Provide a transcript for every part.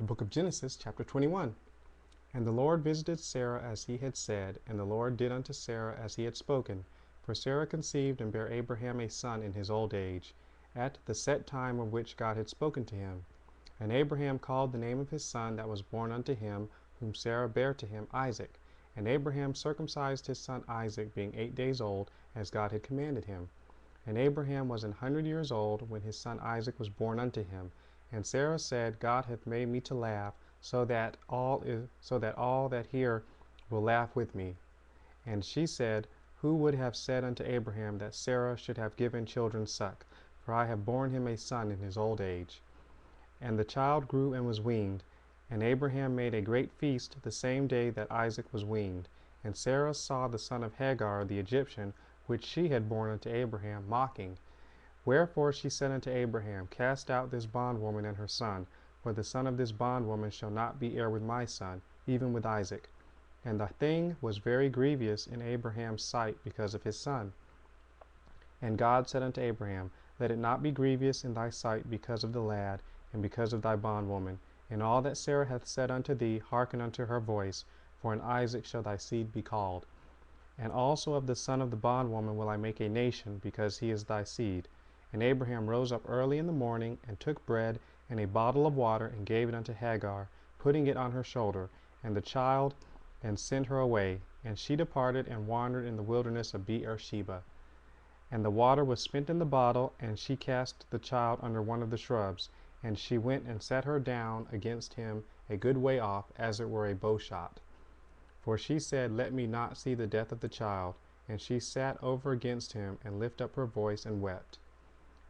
The book of Genesis, chapter 21. And the Lord visited Sarah as he had said, and the Lord did unto Sarah as he had spoken. For Sarah conceived and bare Abraham a son in his old age, at the set time of which God had spoken to him. And Abraham called the name of his son that was born unto him, whom Sarah bare to him, Isaac. And Abraham circumcised his son Isaac, being 8 days old, as God had commanded him. And Abraham was 100 years old when his son Isaac was born unto him. And Sarah said, God hath made me to laugh, so that all that hear will laugh with me. And she said, Who would have said unto Abraham that Sarah should have given children suck? For I have borne him a son in his old age. And the child grew and was weaned. And Abraham made a great feast the same day that Isaac was weaned. And Sarah saw the son of Hagar the Egyptian, which she had borne unto Abraham, mocking. Wherefore she said unto Abraham, Cast out this bondwoman and her son, for the son of this bondwoman shall not be heir with my son, even with Isaac. And the thing was very grievous in Abraham's sight because of his son. And God said unto Abraham, Let it not be grievous in thy sight because of the lad, and because of thy bondwoman. In all that Sarah hath said unto thee, hearken unto her voice, for in Isaac shall thy seed be called. And also of the son of the bondwoman will I make a nation, because he is thy seed. And Abraham rose up early in the morning, and took bread and a bottle of water, and gave it unto Hagar, putting it on her shoulder, and the child, and sent her away. And she departed, and wandered in the wilderness of Beer-sheba. And the water was spent in the bottle, and she cast the child under one of the shrubs. And she went and sat her down against him a good way off, as it were a bowshot. For she said, Let me not see the death of the child. And she sat over against him, and lifted up her voice, and wept.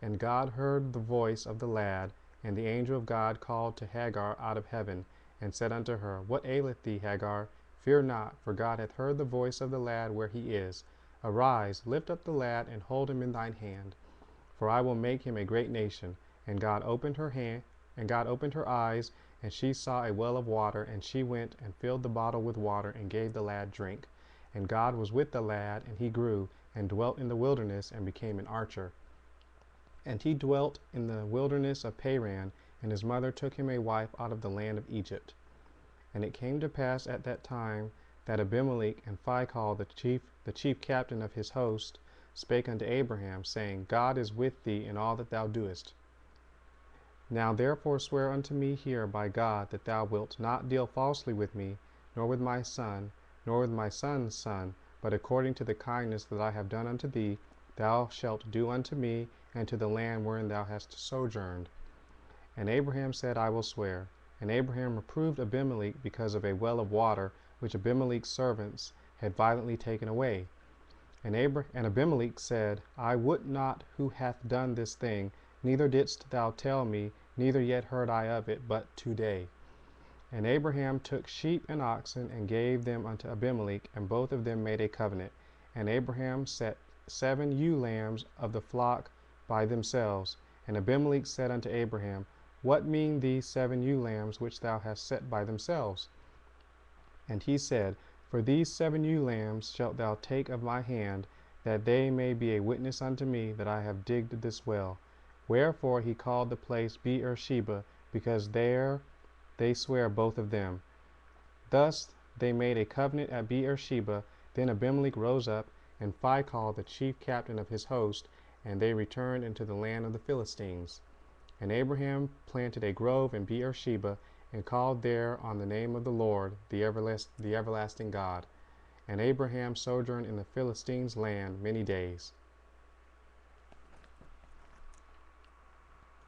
And God heard the voice of the lad, and the angel of God called to Hagar out of heaven, and said unto her, What aileth thee, Hagar? Fear not, for God hath heard the voice of the lad where he is. Arise, lift up the lad, and hold him in thine hand. For I will make him a great nation. And God opened her eyes, and she saw a well of water, and she went and filled the bottle with water, and gave the lad drink. And God was with the lad, and he grew, and dwelt in the wilderness, and became an archer. And he dwelt in the wilderness of Paran, and his mother took him a wife out of the land of Egypt. And it came to pass at that time that Abimelech and Phicol, the chief captain of his host, spake unto Abraham, saying, God is with thee in all that thou doest. Now therefore swear unto me here by God that thou wilt not deal falsely with me, nor with my son, nor with my son's son, but according to the kindness that I have done unto thee, thou shalt do unto me, and to the land wherein thou hast sojourned. And Abraham said, I will swear. And Abraham reproved Abimelech because of a well of water, which Abimelech's servants had violently taken away. And Abimelech said, I woot not who hath done this thing, neither didst thou tell me, neither yet heard I of it, but today. And Abraham took sheep and oxen, and gave them unto Abimelech, and both of them made a covenant. And Abraham set 7 ewe lambs of the flock by themselves. And Abimelech said unto Abraham, What mean these 7 ewe lambs which thou hast set by themselves? And he said, For these 7 ewe lambs shalt thou take of my hand, that they may be a witness unto me that I have digged this well. Wherefore he called the place Beer-sheba, because there they swear both of them. Thus they made a covenant at Beer-sheba. Then Abimelech rose up, and Phicol, the chief captain of his host, and they returned into the land of the Philistines. And Abraham planted a grove in Beer-sheba, and called there on the name of the Lord, the everlasting God. And Abraham sojourned in the Philistines' land many days.